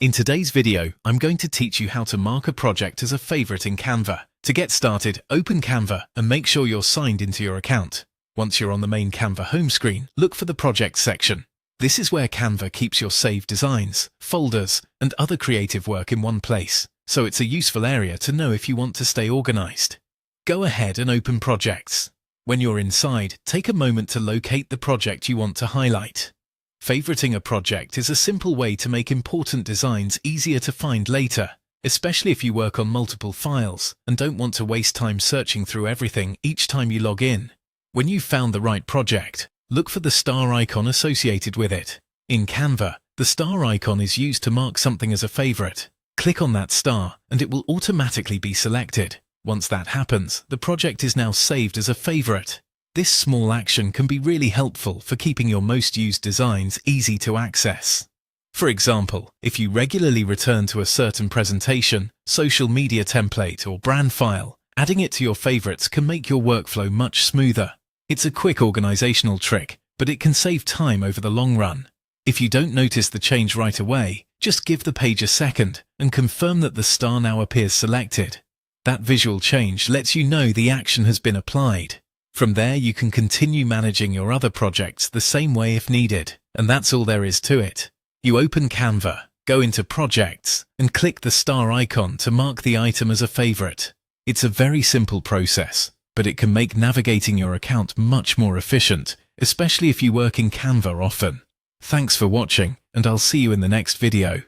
In today's video, I'm going to teach you how to mark a project as a favorite in Canva. To get started, open Canva and make sure you're signed into your account. Once you're on the main Canva home screen, look for the Projects section. This is where Canva keeps your saved designs, folders, and other creative work in one place, so it's a useful area to know if you want to stay organized. Go ahead and open Projects. When you're inside, take a moment to locate the project you want to highlight. Favoriting a project is a simple way to make important designs easier to find later, especially if you work on multiple files and don't want to waste time searching through everything each time you log in. When you've found the right project, look for the star icon associated with it. In Canva, the star icon is used to mark something as a favorite. Click on that star and it will automatically be selected. Once that happens, the project is now saved as a favorite. This small action can be really helpful for keeping your most used designs easy to access. For example, if you regularly return to a certain presentation, social media template, or brand file, adding it to your favorites can make your workflow much smoother. It's a quick organizational trick, but it can save time over the long run. If you don't notice the change right away, just give the page a second and confirm that the star now appears selected. That visual change lets you know the action has been applied. From there, you can continue managing your other projects the same way if needed, and that's all there is to it. You open Canva, go into Projects, and click the star icon to mark the item as a favorite. It's a very simple process, but it can make navigating your account much more efficient, especially if you work in Canva often. Thanks for watching, and I'll see you in the next video.